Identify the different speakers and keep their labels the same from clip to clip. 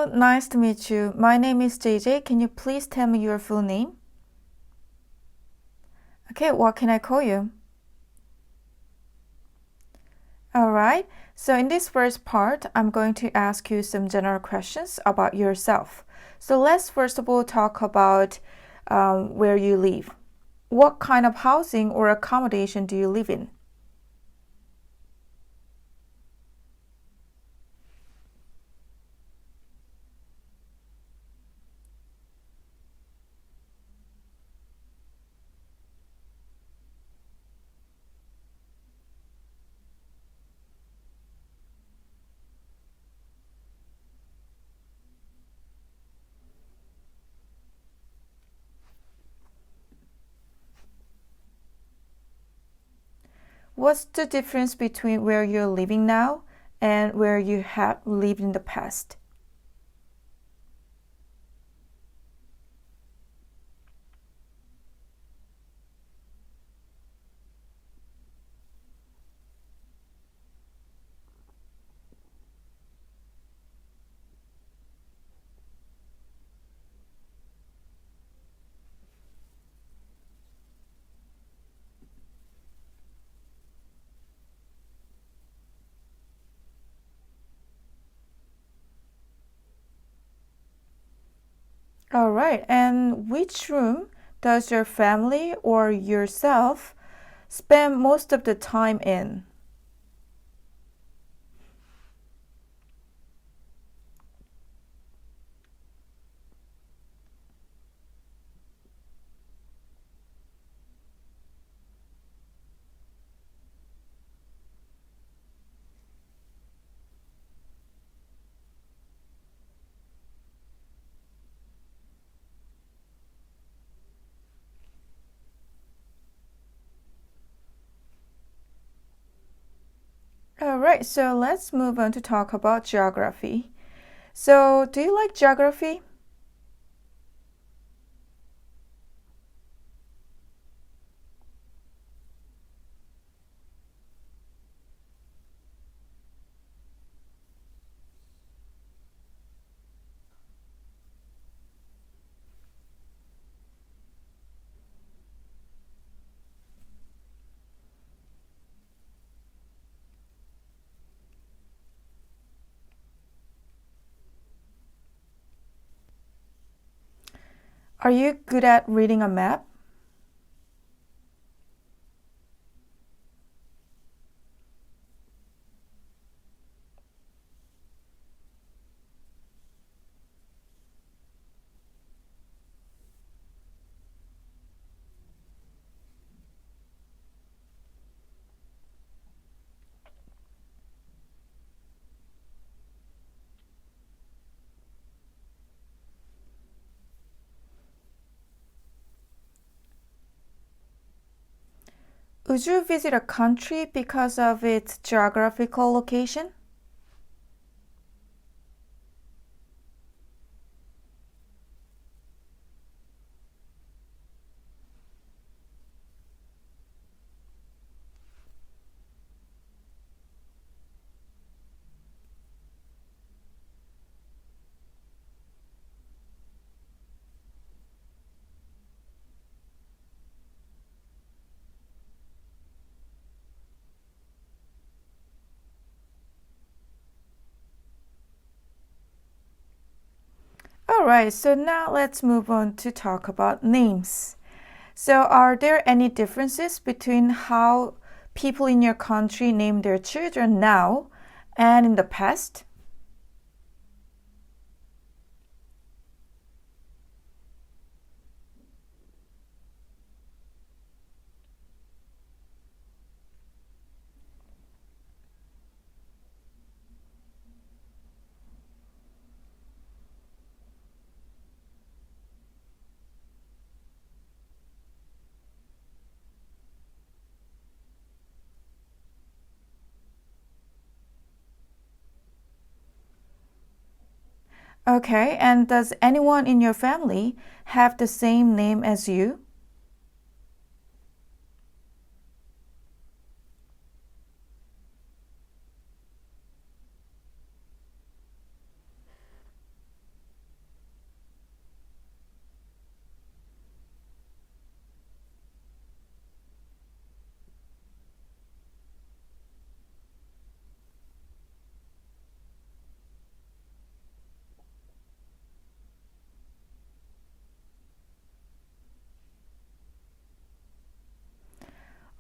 Speaker 1: Hello, nice to meet you. My name is JJ. Can you please tell me your full name? Okay, what can I call you? Alright, so in this first part, I'm going to ask you some general questions about yourself. So let's first of all talk about where you live. What kind of housing or accommodation do you live in? What's the difference between where you're living now and where you have lived in the past? All right, and which room does your family or yourself spend most of the time in? All right, so let's move on to talk about geography. So, do you like geography? Are you good at reading a map? Would you visit a country because of its geographical location? All right, so now let's move on to talk about names. So, are there any differences between how people in your country name their children now and in the past? Okay, and does anyone in your family have the same name as you?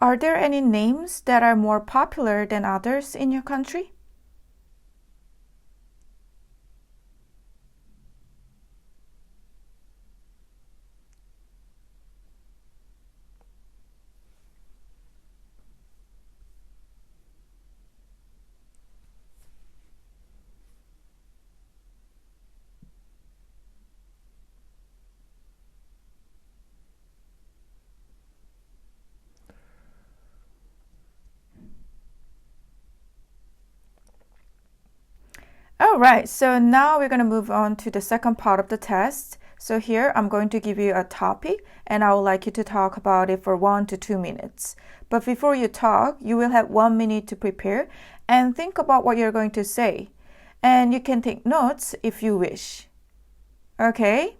Speaker 1: Are there any names that are more popular than others in your country? All right, so now we're going to move on to the second part of the test. So here I'm going to give you a topic and I would like you to talk about it for 1 to 2 minutes. But before you talk, you will have 1 minute to prepare and think about what you're going to say. And you can take notes if you wish. Okay?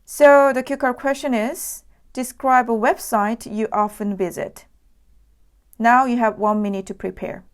Speaker 1: So the cue card question is, describe a website you often visit. Now you have 1 minute to prepare.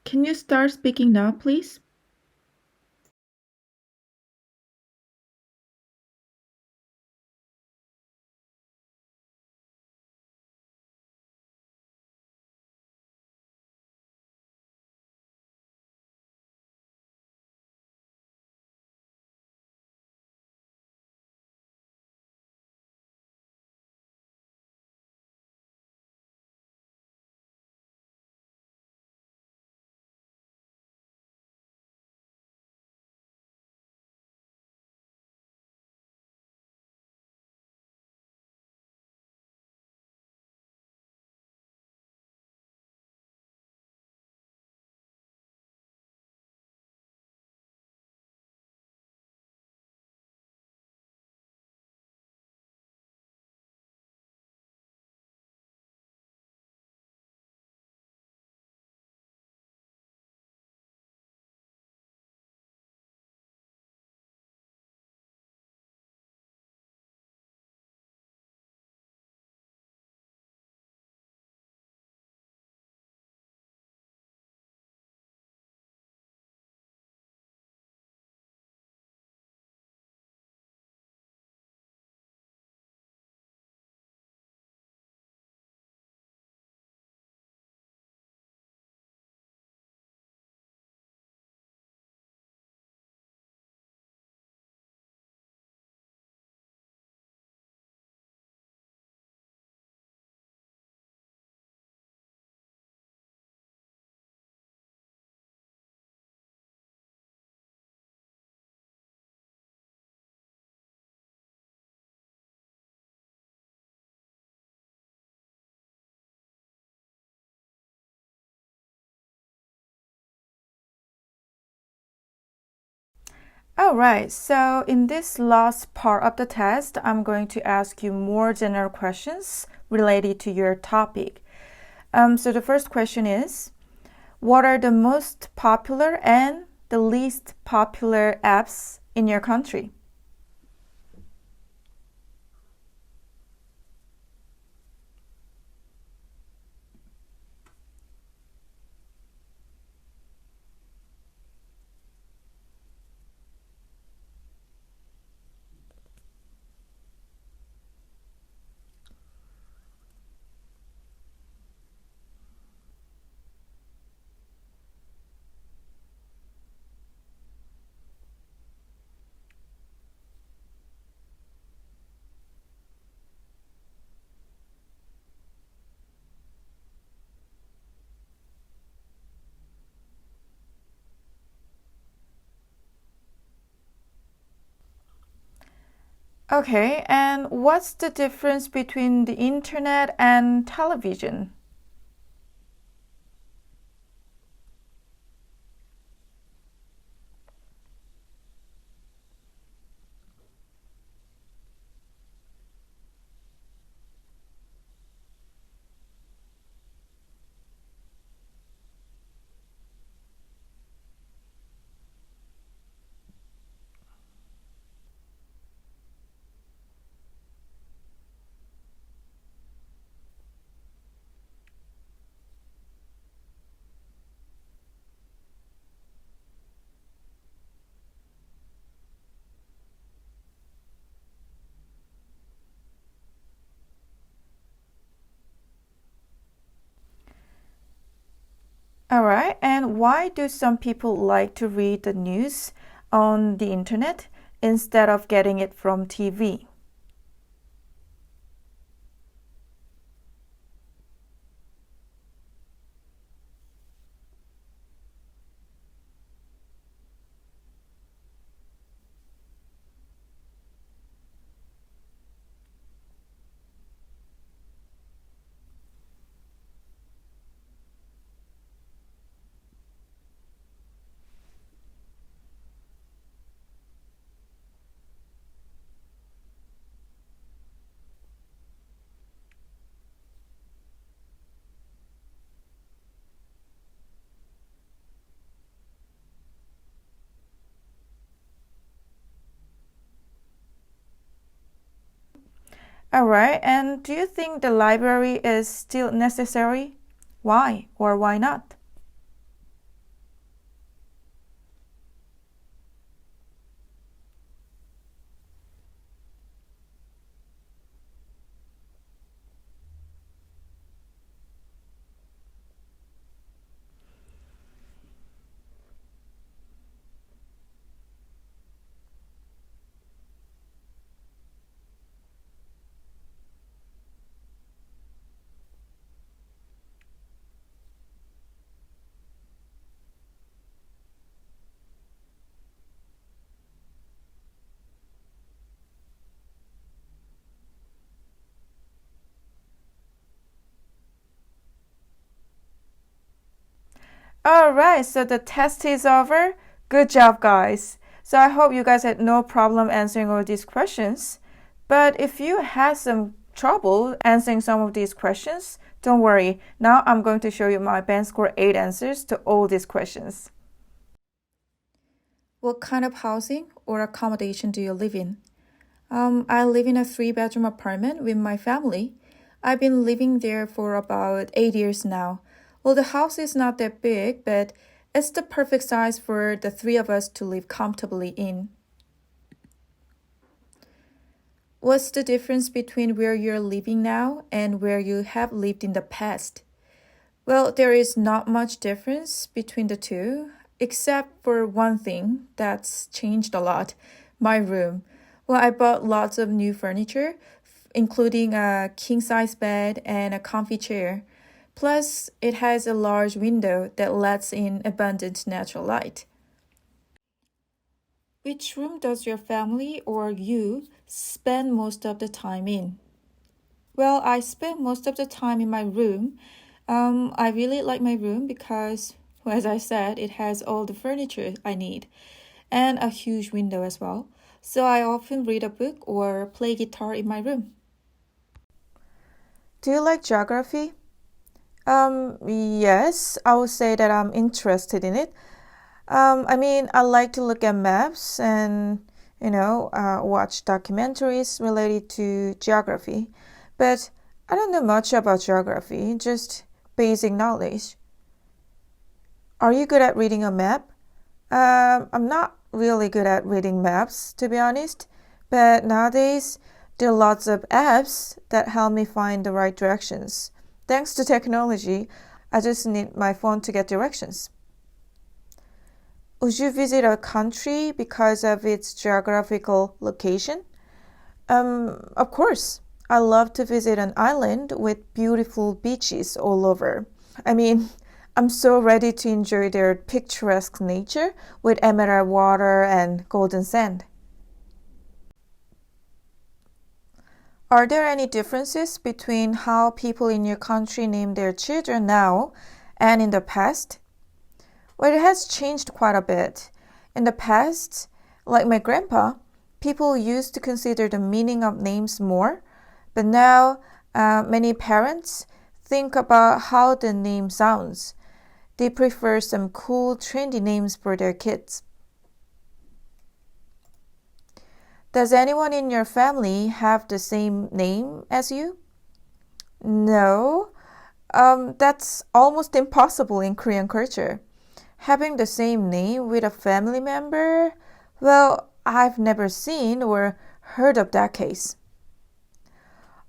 Speaker 1: Can you start speaking now, please? Alright, so in this last part of the test, I'm going to ask you more general questions related to your topic. So the first question is, what are the most popular and the least popular apps in your country? Okay, and what's the difference between the internet and television? All right, and why do some people like to read the news on the internet instead of getting it from TV? All right, and do you think the library is still necessary? Why or why not? All right, so the test is over. Good job, guys. So I hope you guys had no problem answering all these questions. But if you had some trouble answering some of these questions, don't worry. Now I'm going to show you my band score 8 answers to all these questions. What kind of housing or accommodation do you live in? I live in a 3-bedroom apartment with my family. I've been living there for about 8 years now. Well, the house is not that big, but it's the perfect size for the 3 of us to live comfortably in. What's the difference between where you're living now and where you have lived in the past? Well, there is not much difference between the two, except for one thing that's changed a lot, my room. Well, I bought lots of new furniture, including a king-size bed and a comfy chair. Plus, it has a large window that lets in abundant natural light. Which room does your family or you spend most of the time in? Well, I spend most of the time in my room. I really like my room because, well, as I said, it has all the furniture I need and a huge window as well. So I often read a book or play guitar in my room. Do you like geography? Yes, I would say that I'm interested in it. I like to look at maps and, watch documentaries related to geography. But I don't know much about geography, just basic knowledge. Are you good at reading a map? I'm not really good at reading maps, to be honest. But nowadays, there are lots of apps that help me find the right directions. Thanks to technology, I just need my phone to get directions. Would you visit a country because of its geographical location? Of course. I love to visit an island with beautiful beaches all over. I'm so ready to enjoy their picturesque nature with emerald water and golden sand. Are there any differences between how people in your country name their children now and in the past? Well, it has changed quite a bit. In the past, like my grandpa, people used to consider the meaning of names more, but now many parents think about how the name sounds. They prefer some cool, trendy names for their kids. Does anyone in your family have the same name as you? No, that's almost impossible in Korean culture. Having the same name with a family member, well, I've never seen or heard of that case.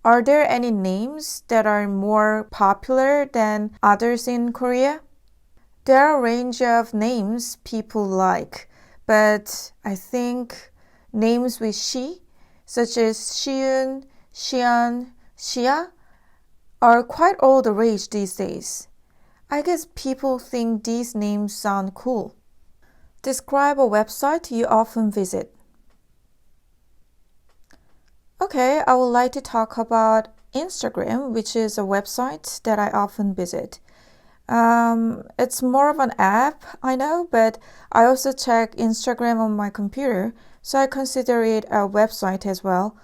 Speaker 1: Are there any names that are more popular than others in Korea? There are a range of names people like, but I think names with she, such as Shiun, Xian, Xia, are quite all the rage these days. I guess people think these names sound cool. Describe a website you often visit. Okay, I would like to talk about Instagram, which is a website that I often visit. It's more of an app, I know, but I also check Instagram on my computer, so I consider it a website as well.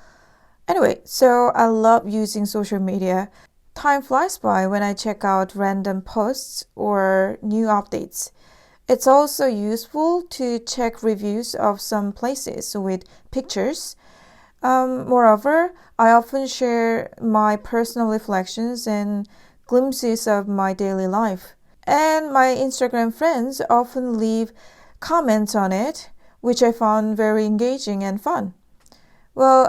Speaker 1: Anyway, so I love using social media. Time flies by when I check out random posts or new updates. It's also useful to check reviews of some places with pictures. Moreover, I often share my personal reflections and glimpses of my daily life. And my Instagram friends often leave comments on it, which I found very engaging and fun. Well,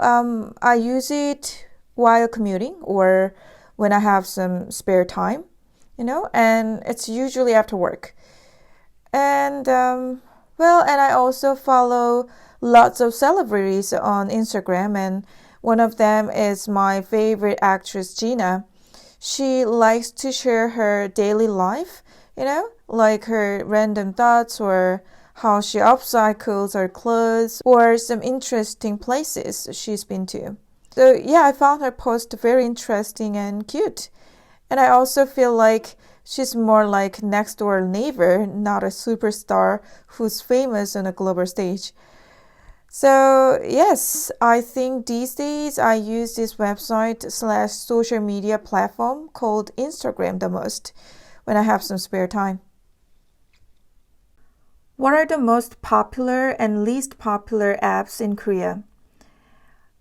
Speaker 1: I use it while commuting or when I have some spare time, and it's usually after work. And, and I also follow lots of celebrities on Instagram, and one of them is my favorite actress, Gina. She likes to share her daily life, like her random thoughts or how she upcycles her clothes or some interesting places she's been to. So yeah, I found her post very interesting and cute. And I also feel like she's more like next door neighbor, not a superstar who's famous on a global stage. So yes, I think these days I use this website/social media platform called Instagram the most when I have some spare time. What are the most popular and least popular apps in Korea?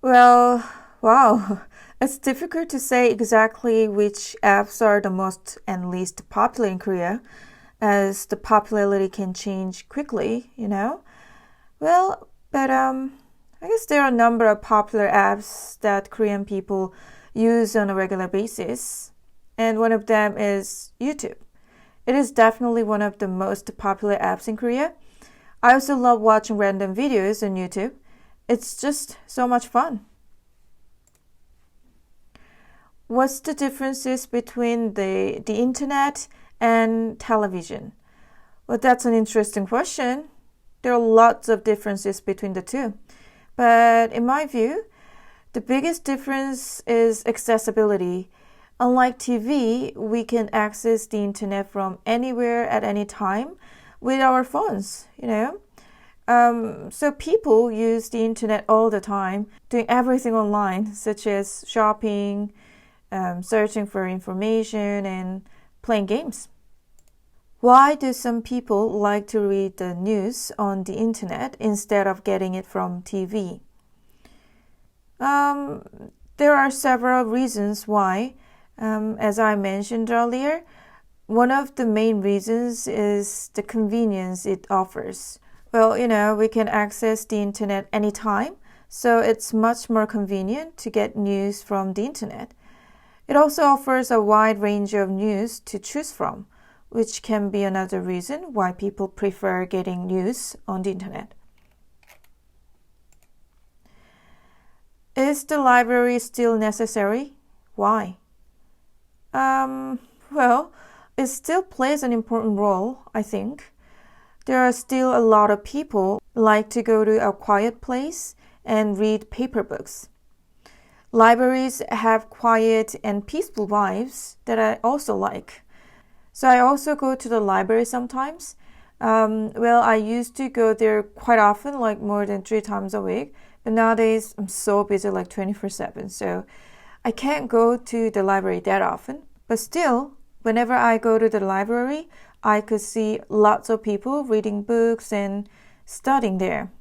Speaker 1: Well, wow, it's difficult to say exactly which apps are the most and least popular in Korea, as the popularity can change quickly, Well, but I guess there are a number of popular apps that Korean people use on a regular basis, and one of them is YouTube. It is definitely one of the most popular apps in Korea. I also love watching random videos on YouTube. It's just so much fun. What's the differences between the internet and television? Well, that's an interesting question. There are lots of differences between the two. But in my view, the biggest difference is accessibility. Unlike TV, we can access the internet from anywhere at any time with our phones, So people use the internet all the time, doing everything online, such as shopping, searching for information, and playing games. Why do some people like to read the news on the internet instead of getting it from TV? There are several reasons why. As I mentioned earlier, one of the main reasons is the convenience it offers. Well, we can access the internet anytime, so it's much more convenient to get news from the internet. It also offers a wide range of news to choose from, which can be another reason why people prefer getting news on the internet. Is the library still necessary? Why? Well, it still plays an important role, I think. There are still a lot of people like to go to a quiet place and read paper books. Libraries have quiet and peaceful vibes that I also like. So I also go to the library sometimes. I used to go there quite often, like more than 3 times a week. But nowadays, I'm so busy, like 24/7. So I can't go to the library that often. But still, whenever I go to the library, I could see lots of people reading books and studying there.